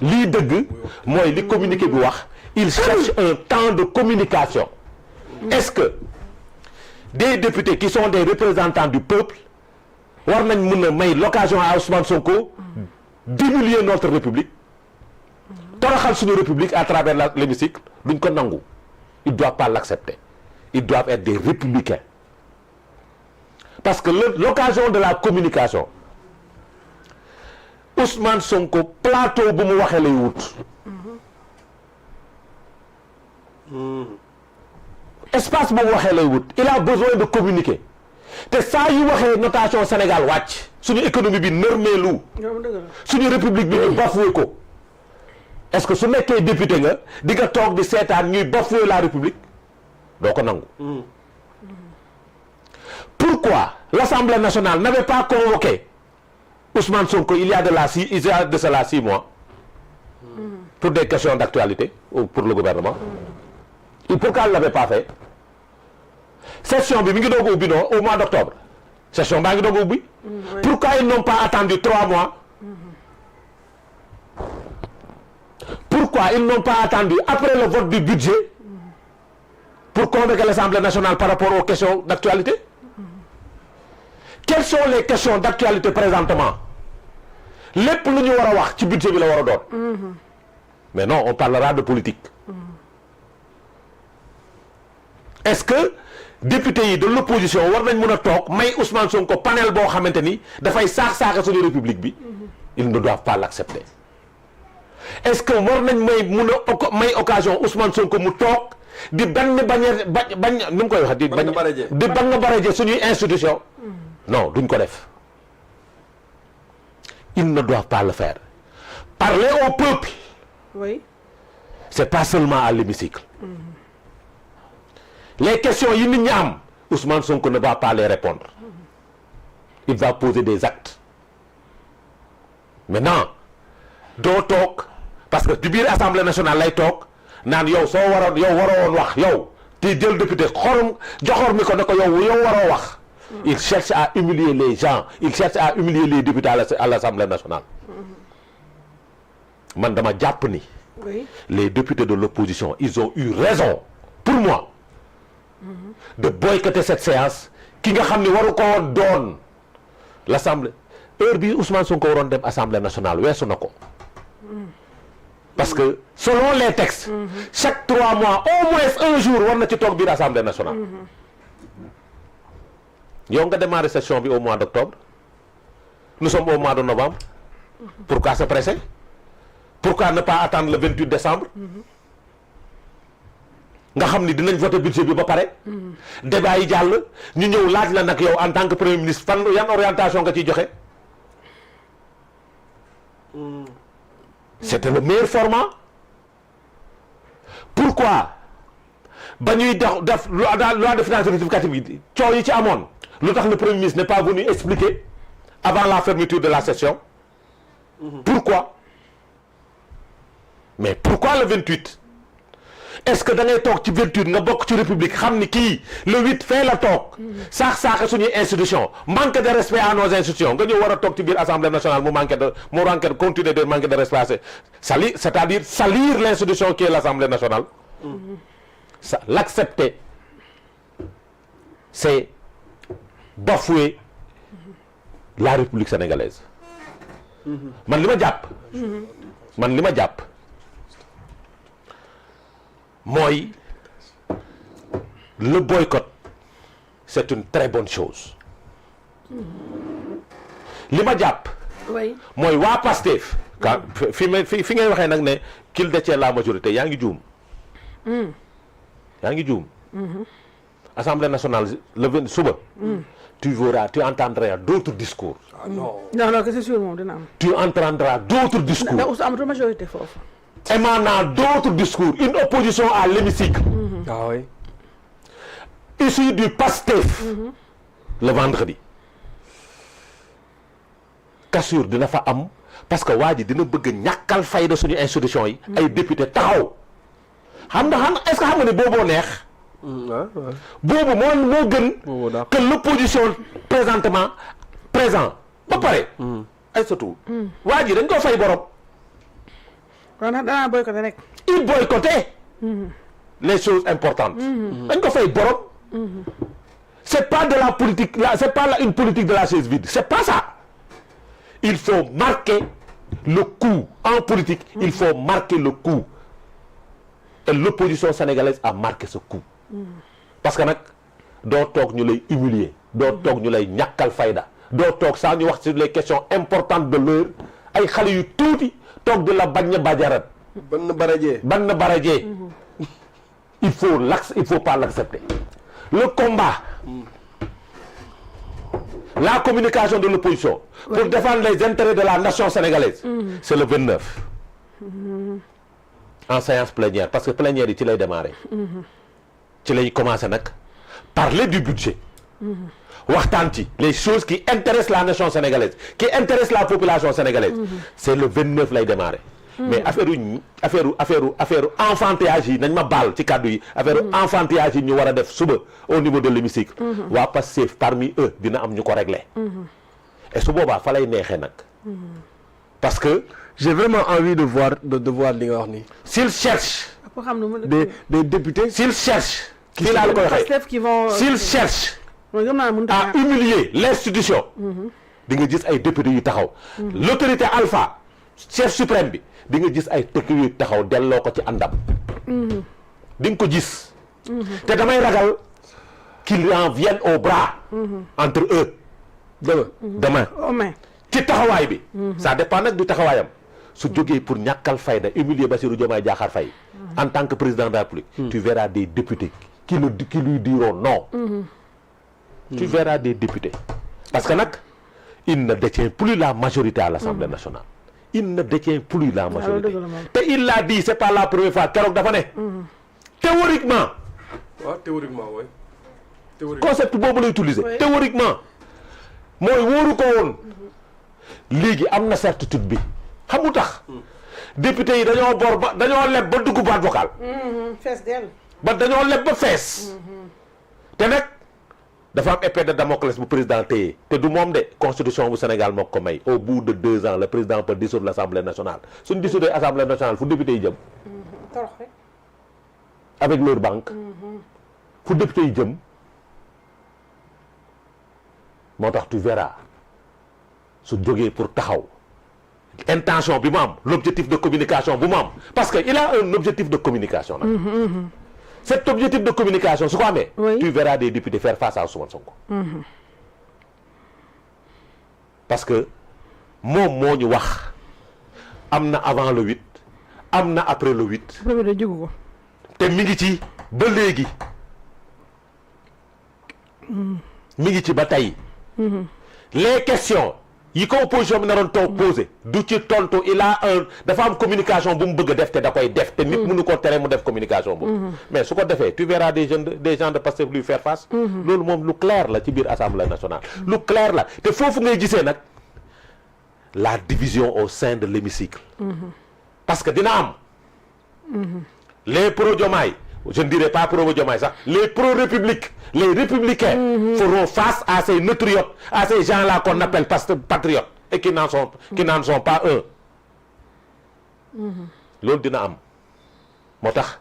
lii dëgg mooy li communiqué bi wax il cherche un temps de communication. Est-ce que des députés qui sont des représentants du peuple war nañ mën a may l'occasion à Ousmane Sonko d'humilier notre république toroxal suñu république à travers l'hémicycle duñ ko nangu. Ils ne doivent pas l'accepter. Ils doivent être des républicains. Parce que l'occasion de la communication, Ousmane Sonko plateau bu mu waxee lay wut. Espace bu mu waxee lay wut. Il a besoin de communiquer. te saa yu waxee notation Sénégal wàcc suñu économie bi nërmeelu. suñu république bi ñu bafoué ko. est-ce que su nekkee député nga di nga toog di seetaan ñuy bafouer la république doo ko nangu. Pourquoi l'Assemblée nationale n'avait pas convoqué Ousmane Sonko il y a de cela 6 mois pour des questions d'actualité ou pour le gouvernement. Et pourquoi elle ne l'avait pas fait? Session bi mi ngi doog a ubbi non au mois d'octobre. Session baa ngi doog a ubbi. Pourquoi ils n'ont pas attendu 3 mois? Pourquoi ils n'ont pas attendu après le vote du budget pour convoquer l'Assemblée nationale par rapport aux questions d'actualité? Quelles sont les questions d'actualité présentement? lépp lu ñu war a wax ci budget bi la war a doon. Mais non, on parlera de politique. Est-ce que député yi de l'opposition war nañ mën a toog may Ousmane Sonko panel boo xamante ni dafay saax-saaxe suñu république bi? Ils ne doivent pas l'accepter. Est-ce que war nañ may occasion Ousmane Sonko mu toog di bañ nu mu koy wax di bañ baraje suñuy institution? Non, duñ ko def. Ils ne doivent pas le faire. Parler au peuple. Oui. C'est pas seulement à l'hémicycle. Les questions yi nit ñi am, Ousmane Sonko ne va pas les répondre. Il va poser des actes. Maintenant, doo toog parce que du biir Assemblée nationale lay toog naan yow soo waroon wax yow te jël député joxor mi ko ne ko yow waroo wax. Il cherche à humilier les gens, il cherche à humilier les députés à l'Assemblée nationale. Man dama jàpp ni les députés de l'opposition, ils ont eu raison, pour moi, de boycotter cette séance ki nga xam ne waru ko woon doon l'Assemblée. Heure bi Ousmane Sonko waroon dem Assemblée nationale weesu na ko. Parce que selon les textes, chaque 3 mois, au moins un jour war na ci toog biir Assemblée nationale. yow nga démarrer session bi au mois d'octobre, nous sommes au mois de novembre. Pourquoi se presser? Pourquoi ne pas attendre le 28 décembre? nga xam ni dinañ voter budget bi ba pare. débat yi jàll ñu ñëw laaj la nag yow en tant que premier ministre fan yan orientation nga ciy joxe. C'était le meilleur format. Pourquoi ba ñuy def loi de finances rectificative yi coow yi ci amoon lu tax le premier ministre n'est pas venu expliquer avant la fermeture de la session? Pourquoi? Mais pourquoi le 28? Est-ce que da ngay toog ci 28 nga bokk ci république xam ni kii le 8 fee la toog saax-saaxe suñuy institution manque de respect à nos institutions nga ñëw war a toog ci biir Assemblée nationale mu continuer de manquer de respect, c'est-à-dire salir l'institution qui est l'Assemblée nationale? L'accepter, c'est bafouer la République sénégalaise. Man li ma jàpp mooy le boycott c'est une très bonne chose. li ma jàpp mooy waa Pastef fi ngay waxee nag ne qu'il détient la majorité yaa ngi juum. Assemblée nationale le 20 suba. Tu entendras d'autres discours. Non, que c'est sûr moom dina am. Tu entendras d'autres discours. ndax amatul majorité foofu. Émanant d'autres discours, une opposition à l'hémicycle. Ah oui. Issue du Pastef. Le vendredi. Cassure dina fa am parce que waa ji dina bëgg ñàkkal fayda suñu institution yi. ay député taxaw. Est-ce que xam nga ne booboo neex. boobu moo gën que l'opposition présent ba pare ay surtout waa ji dañ ko fay borom kon nag danaa boycotté rek. il boycottait les choses importantes. dañ ko fay borom. c'est pas de la politique là, c'est pas une politique de la chaise vide, c'est pas ça. Il faut marquer le coup en politique. Il faut marquer le coup. Et l'opposition sénégalaise a marqué ce coup. Parce que nag doo toog ñu lay humilier, doo toog ñu lay ñàkkal fayda, doo toog saa ñu wax sur les questions importantes de l'heure ay xale yu tuuti toog di la bañ a bajarat. ban barajee. Il faut pas l'accepter. Le combat, la communication de l'opposition pour défendre les intérêts de la nation sénégalaise, c'est le 29. En séance plénière, parce que plénière yi ci lay démarrer. ci lay commencer nag parler du budget. waxtaan ci les choses qui intéressent la nation sénégalaise, qui intéressent la population sénégalaise. C'est le 29 lay démarrer. mais affaire enfantillage yi nañ ma baal ci kàddu yi affaire enfantillage yi ñu war a def suba au niveau de l'hémicycle. waa Pastef parmi eux dina am ñu ko régler. et su boobaa fa lay neexee nag. parce que j'ai vraiment envie de voir li nga wax ni. s'ils cherchent des députés. s'ils cherchent fii laa la koy waxee s'ils cherchent à humilier l'institution. di nga gis ay députés yu taxaw. l'autorité alpha chef suprême bi di nga gis ay tëkk yu taxaw delloo ko ci àndam. di nga ko gis. te damay ragal qu'ils en viennent au bras. entre eux. demain ci taxawaay bi. ça dépend nag du taxawaayam. su jógee pour ñàkkal fayda humilier Bassirou Diomaye Diakhar Faye. en tant que président de la République. tu verras des députés qui lui diront non. tu verras des députés. parce que nag il ne détient plus la majorité à l'Assemblée nationale. il ne détient plus la majorité. te il l'a dit c'est pas la première fois keroog dafa ne. théoriquement. waaw théoriquement oui. concept boobu lay utiliser. théoriquement mooy wóoru ko woon. léegi am na certitude bi xam nga tax. député yi dañoo leb ba dugg boîte vocale. fees dell. ba dañoo leb ba fees. te nag dafa am épée de Damoclès bu président téye te du moom de constitution bu Sénégal moo ko may au bout de 2 ans le président peut dissoudre l'Assemblée nationale suñ dissoudre Assemblée nationale fu député yi jëm. torox rek. avec leur banque. fu député yi jëm. moo tax tu verras su jógee pour taxaw intention bi mu am l'objectif de communication bu mu am parce que il a un objectif de communication nag. cet objectif de communication su ko amee. tu verras des députés faire face à Ousmane Sonko. parce que moom moo ñu wax am na avant le 8 am na après le 8. te mi ngi ci ba léegi. mi ngi ci ba tey. les questions yi ko opposition bi naroon toog posé du ci tontu il a dafa am communication bu mu bëgg a def te da koy def te nit mënu ko tere mu def communication boobu. mais su ko defee tu verras des gens de Pastef lui faire face. loolu moom lu clair la ci biir Assemblée nationale. lu clair la te foofu ngay gisee nag la division au sein de l'hémicycle. parce que dina am. les pro-Diomaye je ne dirais pas pro-Diomaye sax les pro-république les républicains feront face à ces neutriotes, à ces gens-là qu'on appelle patriotes et qui n'en sont pas un. loolu dina am moo tax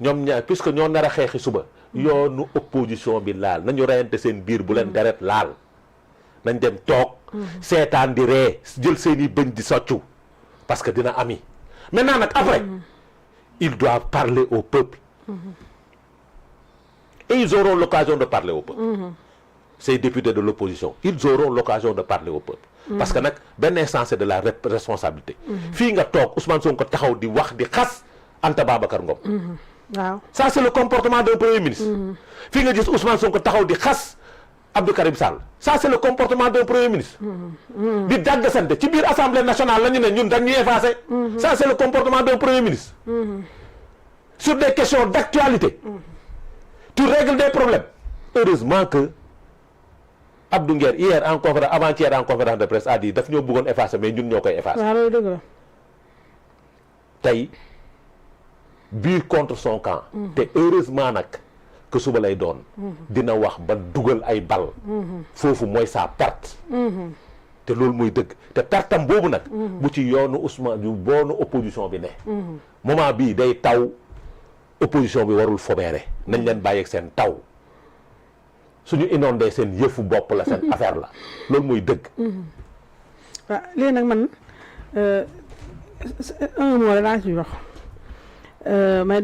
ñoom ñaar puisque ñoo nar a xeexi suba yoonu opposition bi laal nañu reyante seen biir bu leen deret laal nañ dem toog seetaan di ree jël seeni bëñ di soccu parce que dina ami maintenant nag après ils doivent parler au peuple. Et ils auront l'occasion de parler au peuple. Ces députés de l'opposition, ils auront l'occasion de parler au peuple. Parce que nag benn instant c'est de la responsabilité. fii nga toog Ousmane Sonko taxaw di wax di xas Anta Babacar Ngom. waaw ça c'est le comportement d'un premier ministre. fii nga gis Ousmane Sonko taxaw di xas Abdou Karim Sall. ça c'est le comportement d'un premier ministre. di dàggasante ci biir Assemblée nationale la ñu ne ñun dañuy effacer. ça c'est le comportement d'un premier ministre. sur des questions d'actualité. tu règles des problèmes. Heureusement que Abdou Nguer hier en conférence avant-hier en conférence de presse a dit daf ñoo bëggoon effacer mais ñun ñoo koy effacer. waaw loolu dëgg la. tey bii contre son camp. te heureusement nag que suba lay doon. dina wax ba dugal ay bal. foofu mooy sa perte. te loolu mooy dëgg te pertam boobu nag bu ci yoonu Ousmane bu boonu opposition bi ne moment bii day taw opposition bi warul fobeere nañ leen bàyyi ak seen taw suñu inondé seen yëfu bopp la seen affaire la loolu mooy dëgg waaw léegi nag man un mot la laa ci wax may